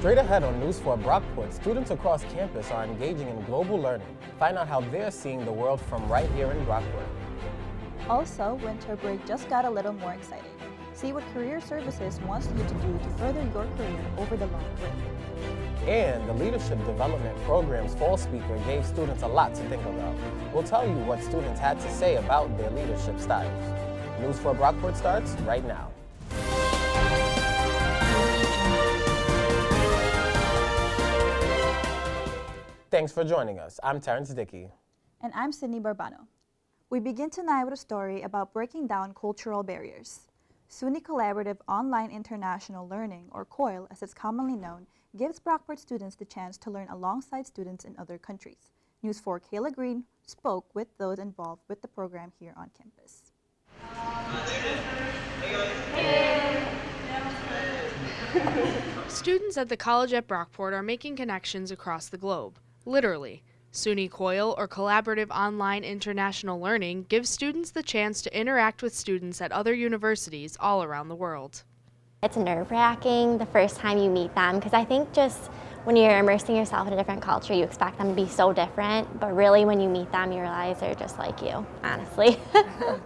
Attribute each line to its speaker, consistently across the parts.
Speaker 1: Straight ahead on News for Brockport, students across campus are engaging in global learning. Find out how they're seeing the world from right here in Brockport.
Speaker 2: Also, winter break just got a little more exciting. See what Career Services wants you to do to further your career over the long break.
Speaker 1: And the Leadership Development Program's fall speaker gave students a lot to think about. We'll tell you what students had to say about their leadership styles. News for Brockport starts right now. Thanks for joining us. I'm Terrence.
Speaker 2: And I'm Sydney Barbano. We begin tonight with a story about breaking down cultural barriers. SUNY Collaborative Online International Learning, or COIL as it's commonly known, gives Brockport students the chance to learn alongside students in other countries. News 4 Kayla Green spoke with those involved with the program here on campus.
Speaker 3: Students at the college at Brockport are making connections across the globe. Literally, SUNY COIL, or Collaborative Online International Learning, gives students the chance to interact with students at other universities all around the world.
Speaker 4: It's nerve-wracking the first time you meet them, because I think just when you're immersing yourself in a different culture, you expect them to be so different, but really when you meet them, you realize they're just like you, honestly.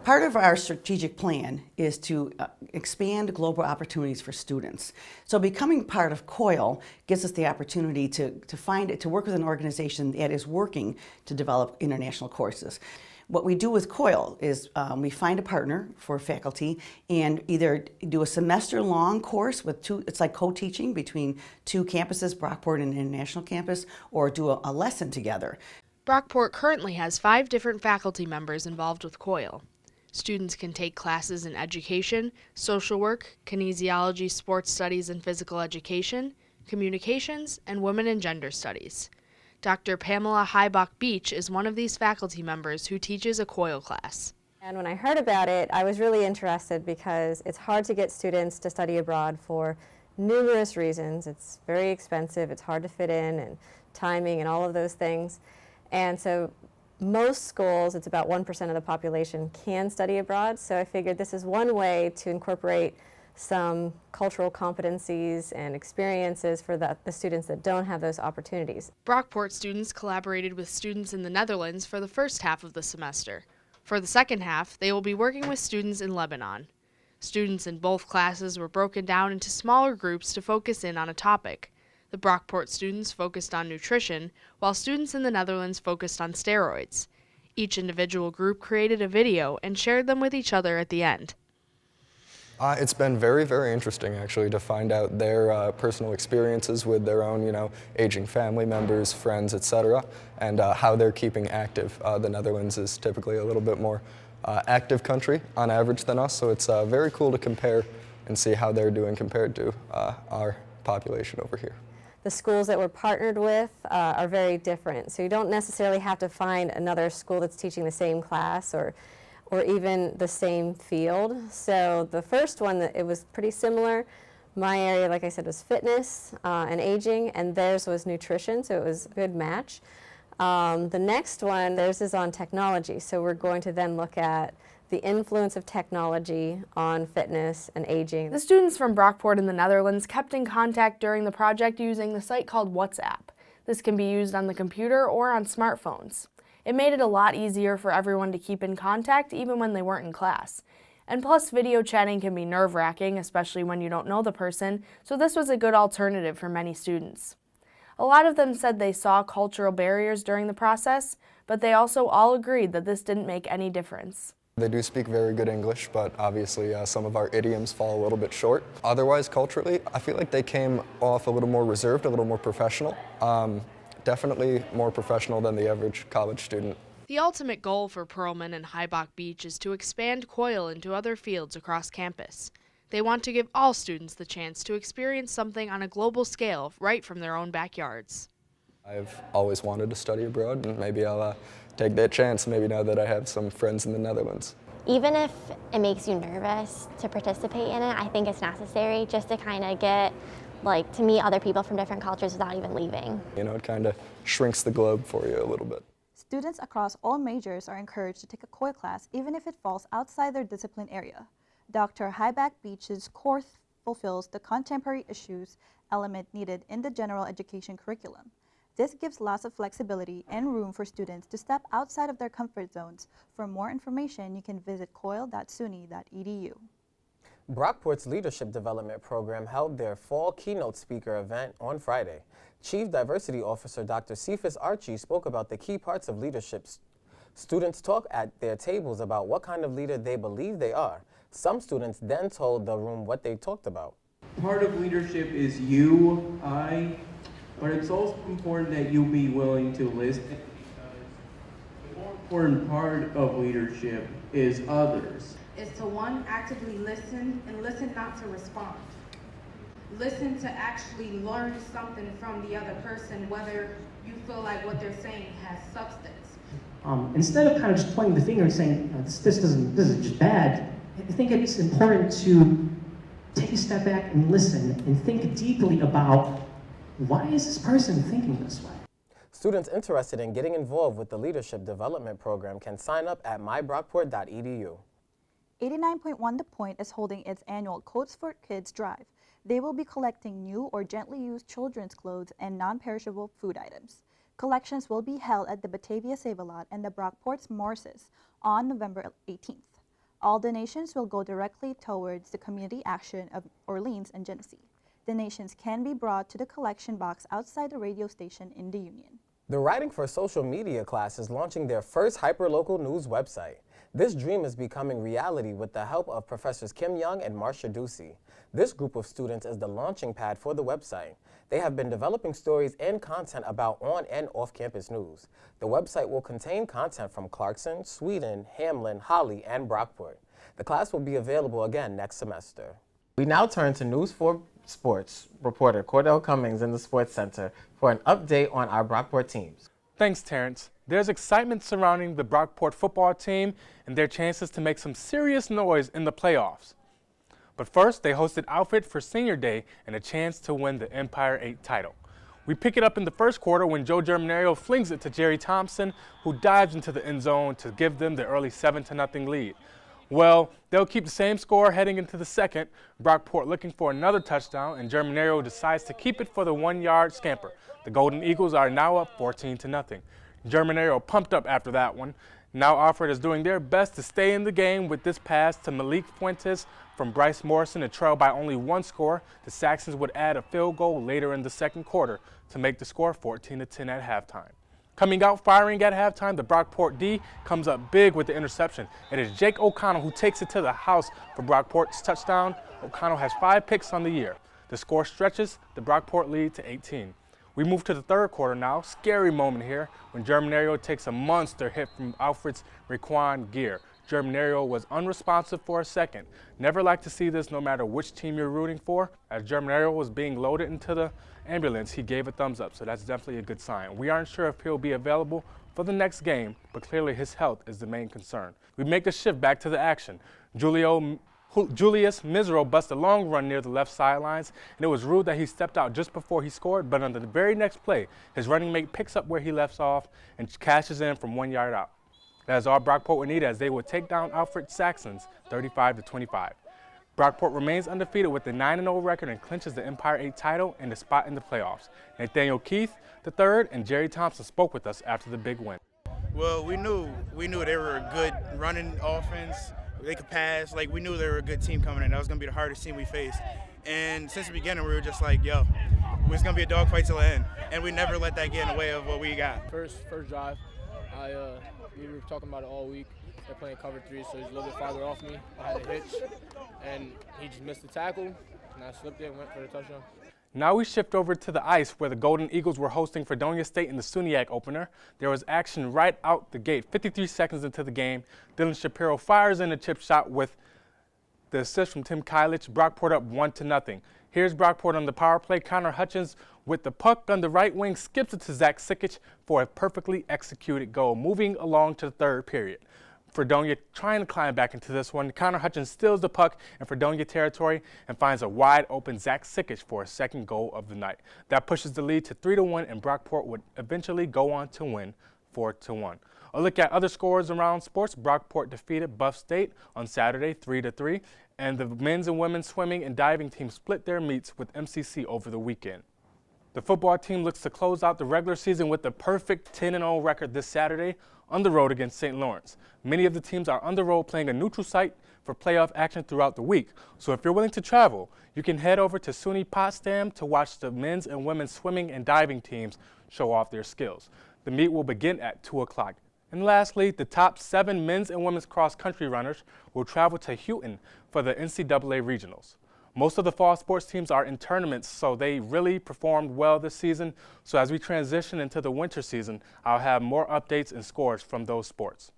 Speaker 5: Part of our strategic plan is to expand global opportunities for students. So becoming part of COIL gives us the opportunity to work with an organization that is working to develop international courses. What we do with COIL is we find a partner for faculty and either do a semester-long course with it's like co-teaching between two campuses, Brockport and International Campus, or do a lesson together.
Speaker 3: Brockport currently has 5 different faculty members involved with COIL. Students can take classes in education, social work, kinesiology, sports studies and physical education, communications, and women and gender studies. Dr. Pamela Beach is one of these faculty members who teaches a COIL class.
Speaker 6: And when I heard about it, I was really interested because it's hard to get students to study abroad for numerous reasons. It's very expensive, it's hard to fit in, and timing and all of those things. And so most schools, it's about 1% of the population, can study abroad. So I figured this is one way to incorporate some cultural competencies and experiences for the students that don't have those opportunities.
Speaker 3: Brockport students collaborated with students in the Netherlands for the first half of the semester. For the second half, they will be working with students in Lebanon. Students in both classes were broken down into smaller groups to focus in on a topic. The Brockport students focused on nutrition, while students in the Netherlands focused on steroids. Each individual group created a video and shared them with each other at the end.
Speaker 7: It's been very, very interesting actually to find out their personal experiences with their own, aging family members, friends, etc., and how they're keeping active. The Netherlands is typically a little bit more active country on average than us, so it's very cool to compare and see how they're doing compared to our population over here.
Speaker 6: The schools that we're partnered with are very different, so you don't necessarily have to find another school that's teaching the same class or even the same field. So the first one, it was pretty similar. My area, like I said, was fitness and aging, and theirs was nutrition, so it was a good match. The next one, theirs is on technology, so we're going to then look at the influence of technology on fitness and aging.
Speaker 3: The students from Brockport in the Netherlands kept in contact during the project using the site called WhatsApp. This can be used on the computer or on smartphones. It made it a lot easier for everyone to keep in contact even when they weren't in class. And plus, video chatting can be nerve-wracking, especially when you don't know the person, so this was a good alternative for many students. A lot of them said they saw cultural barriers during the process, but they also all agreed that this didn't make any difference.
Speaker 7: They do speak very good English, but obviously some of our idioms fall a little bit short. Otherwise, culturally, I feel like they came off a little more reserved, a little more professional. Definitely more professional than the average college student.
Speaker 3: The ultimate goal for Perlman and Beach is to expand COIL into other fields across campus. They want to give all students the chance to experience something on a global scale right from their own backyards.
Speaker 7: I've always wanted to study abroad, and maybe I'll take that chance, maybe now that I have some friends in the Netherlands.
Speaker 4: Even if it makes you nervous to participate in it, I think it's necessary just to kind of get to meet other people from different cultures without even leaving.
Speaker 7: It kind of shrinks the globe for you a little bit.
Speaker 2: Students across all majors are encouraged to take a COIL class even if it falls outside their discipline area. Dr. Beach's course fulfills the contemporary issues element needed in the general education curriculum. This gives lots of flexibility and room for students to step outside of their comfort zones. For more information, you can visit coil.suny.edu.
Speaker 1: Brockport's Leadership Development Program held their fall keynote speaker event on Friday. Chief Diversity Officer Dr. Cephas Archie spoke about the key parts of leadership. Students talk at their tables about what kind of leader they believe they are. Some students then told the room what they talked about.
Speaker 8: Part of leadership is you, but it's also important that you be willing to listen. The more important part of leadership is others.
Speaker 9: Is to one, actively listen, and listen not to respond. Listen to actually learn something from the other person, whether you feel like what they're saying has substance.
Speaker 10: Instead of kind of just pointing the finger and saying, this is just bad, I think it's important to take a step back and listen and think deeply about, why is this person thinking this way?
Speaker 1: Students interested in getting involved with the Leadership Development Program can sign up at mybrockport.edu.
Speaker 2: 89.1 The Point is holding its annual Coats for Kids drive. They will be collecting new or gently used children's clothes and non-perishable food items. Collections will be held at the Batavia Save-A-Lot and the Brockport's Morses on November 18th. All donations will go directly towards the community action of Orleans and Genesee. Donations can be brought to the collection box outside the radio station in the Union.
Speaker 1: The Writing for Social Media class is launching their first hyperlocal news website. This dream is becoming reality with the help of Professors Kim Young and Marcia Ducey. This group of students is the launching pad for the website. They have been developing stories and content about on and off-campus news. The website will contain content from Clarkson, Sweden, Hamlin, Holly, and Brockport. The class will be available again next semester. We now turn to News 4 Sports reporter Cordell Cummings in the Sports Center for an update on our Brockport teams.
Speaker 11: Thanks, Terrence. There's excitement surrounding the Brockport football team and their chances to make some serious noise in the playoffs. But first, they hosted Outfit for Senior Day and a chance to win the Empire 8 title. We pick it up in the first quarter when Joe Germinario flings it to Jerry Thompson, who dives into the end zone to give them the early 7-0 lead. Well, they'll keep the same score heading into the second. Brockport looking for another touchdown, and Germinario decides to keep it for the 1-yard scamper. The Golden Eagles are now up 14-0. Germinario pumped up after that one. Now Alfred is doing their best to stay in the game with this pass to Malik Fuentes from Bryce Morrison to trail by only one score. The Saxons would add a field goal later in the second quarter to make the score 14-10 at halftime. Coming out firing at halftime, the Brockport D comes up big with the interception. It is Jake O'Connell who takes it to the house for Brockport's touchdown. O'Connell has 5 picks on the year. The score stretches the Brockport lead to 18. We move to the third quarter now. Scary moment here when Germinario takes a monster hit from Alfred's Raekwon Gear. Germinario was unresponsive for a second. Never like to see this no matter which team you're rooting for. As Germinario was being loaded into the ambulance, he gave a thumbs up, so that's definitely a good sign. We aren't sure if he'll be available for the next game, but clearly his health is the main concern. We make the shift back to the action. Julius Misero busts a long run near the left sidelines, and it was rude that he stepped out just before he scored, but on the very next play, his running mate picks up where he left off and cashes in from 1 yard out. That is all Brockport would need as they would take down Alfred Saxons 35-25. Brockport remains undefeated with a 9-0 record and clinches the Empire 8 title and a spot in the playoffs. Nathaniel Keith III and Jerry Thompson spoke with us after the big win.
Speaker 12: Well, we knew they were a good running offense. They could pass. Like, we knew they were a good team coming in. That was going to be the hardest team we faced. And since the beginning, we were just like, yo, it's going to be a dogfight till the end. And we never let that get in the way of what we got.
Speaker 13: First drive, we were talking about it all week. They're playing cover 3, so he's a little bit farther off me. I had a hitch, and he just missed the tackle, and I slipped it and went for the touchdown.
Speaker 11: Now we shift over to the ice where the Golden Eagles were hosting Fredonia State in the SUNYAC opener. There was action right out the gate. 53 seconds into the game, Dylan Shapiro fires in a chip shot with the assist from Tim Kylich. Brockport up 1-0. Here's Brockport on the power play. Connor Hutchins with the puck on the right wing skips it to Zach Sikic for a perfectly executed goal. Moving along to the third period. Fredonia trying to climb back into this one. Connor Hutchins steals the puck in Fredonia territory and finds a wide open Zach Sikic for a second goal of the night. That pushes the lead to 3-1, and Brockport would eventually go on to win 4-1. A look at other scores around sports. Brockport defeated Buff State on Saturday 3-3. and the men's and women's swimming and diving teams split their meets with MCC over the weekend. The football team looks to close out the regular season with a perfect 10-0 record this Saturday on the road against St. Lawrence. Many of the teams are on the road playing a neutral site for playoff action throughout the week. So if you're willing to travel, you can head over to SUNY Potsdam to watch the men's and women's swimming and diving teams show off their skills. The meet will begin at 2 o'clock. And lastly, the top 7 men's and women's cross-country runners will travel to Houghton for the NCAA regionals. Most of the fall sports teams are in tournaments, so they really performed well this season. So as we transition into the winter season, I'll have more updates and scores from those sports.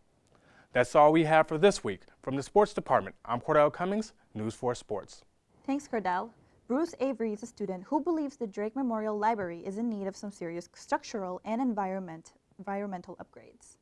Speaker 11: That's all we have for this week. From the sports department, I'm Cordell Cummings, News 4 Sports.
Speaker 2: Thanks, Cordell. Bruce Avery is a student who believes the Drake Memorial Library is in need of some serious structural and environmental upgrades.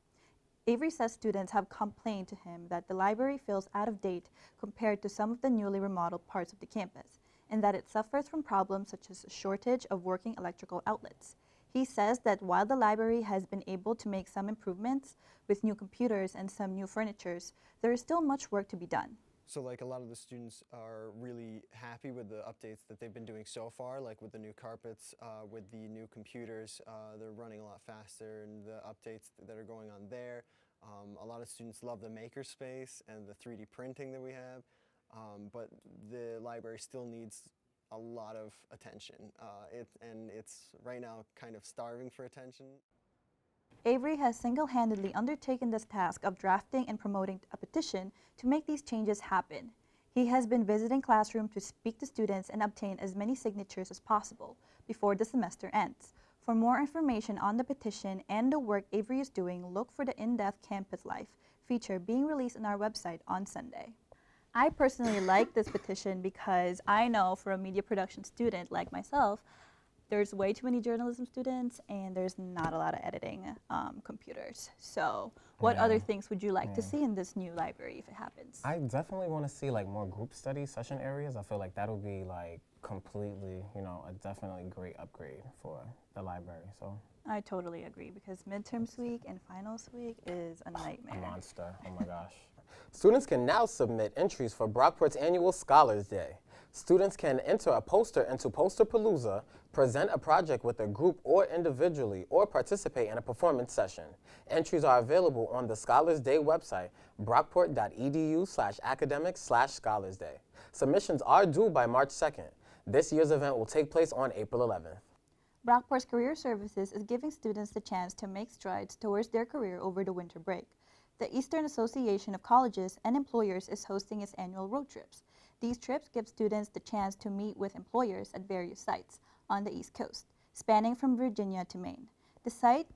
Speaker 2: Avery says students have complained to him that the library feels out of date compared to some of the newly remodeled parts of the campus, and that it suffers from problems such as a shortage of working electrical outlets. He says that while the library has been able to make some improvements with new computers and some new furnitures, there is still much work to be done.
Speaker 14: So like a lot of the students are really happy with the updates that they've been doing so far, like with the new carpets, with the new computers, they're running a lot faster, and the updates that are going on there. A lot of students love the makerspace and the 3D printing that we have, but the library still needs a lot of attention, and it's right now kind of starving for attention.
Speaker 2: Avery has single-handedly undertaken this task of drafting and promoting a petition to make these changes happen. He has been visiting classrooms to speak to students and obtain as many signatures as possible before the semester ends. For more information on the petition and the work Avery is doing, look for the In-Depth Campus Life feature being released on our website on Sunday. I personally like this petition because I know for a media production student like myself, there's way too many journalism students and there's not a lot of editing computers. So what other things would you like to see in this new library if it happens?
Speaker 1: I definitely want to see like more group study session areas. I feel like that'll be like completely, a definitely great upgrade for the library. So
Speaker 2: I totally agree because midterms week and finals week is a nightmare.
Speaker 1: A monster, oh my gosh. Students can now submit entries for Brockport's annual Scholars Day. Students can enter a poster into Posterpalooza, present a project with a group or individually, or participate in a performance session. Entries are available on the Scholars Day website, brockport.edu/academic/scholarsday. Submissions are due by March 2nd. This year's event will take place on April 11th.
Speaker 2: Brockport's Career Services is giving students the chance to make strides towards their career over the winter break. The Eastern Association of Colleges and Employers is hosting its annual road trips. These trips give students the chance to meet with employers at various sites on the East Coast, spanning from Virginia to Maine. The site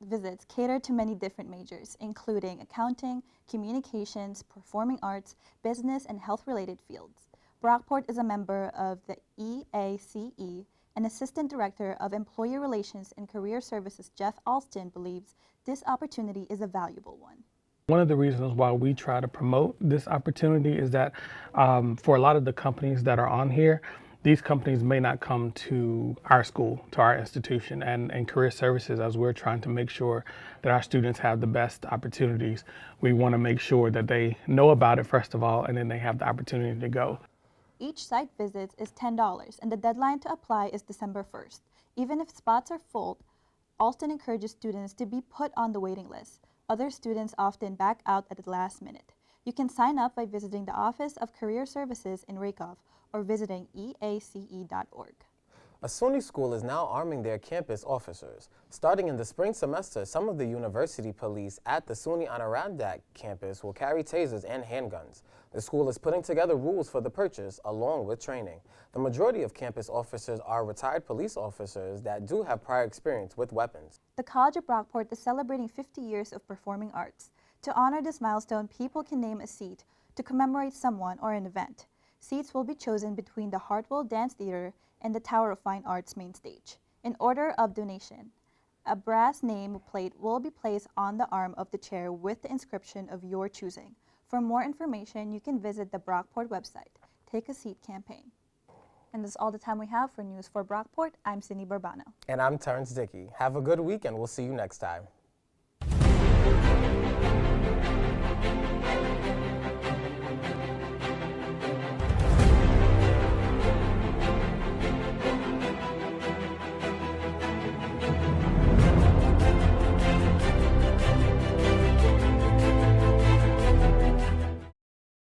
Speaker 2: visits cater to many different majors, including accounting, communications, performing arts, business, and health-related fields. Brockport is a member of the EACE, and Assistant Director of Employer Relations and Career Services Jeff Alston believes this opportunity is a valuable one.
Speaker 15: One of the reasons why we try to promote this opportunity is that for a lot of the companies that are on here, these companies may not come to our school, to our institution, and Career Services, as we're trying to make sure that our students have the best opportunities, we want to make sure that they know about it first of all, and then they have the opportunity to go.
Speaker 2: Each site visit is $10, and the deadline to apply is December 1st. Even if spots are full, Alston encourages students to be put on the waiting list. Other students often back out at the last minute. You can sign up by visiting the Office of Career Services in Rakoff or visiting eace.org.
Speaker 1: A SUNY school is now arming their campus officers. Starting in the spring semester, some of the university police at the SUNY Adirondack campus will carry tasers and handguns. The school is putting together rules for the purchase along with training. The majority of campus officers are retired police officers that do have prior experience with weapons.
Speaker 2: The College of Brockport is celebrating 50 years of performing arts. To honor this milestone, people can name a seat to commemorate someone or an event. Seats will be chosen between the Hartwell Dance Theater and the Tower of Fine Arts main stage. In order of donation, a brass name plate will be placed on the arm of the chair with the inscription of your choosing. For more information, you can visit the Brockport website, Take a Seat campaign. And this is all the time we have for News for Brockport. I'm Cindy Bourbano.
Speaker 1: And I'm Terrence Dickey. Have a good week, and we'll see you next time.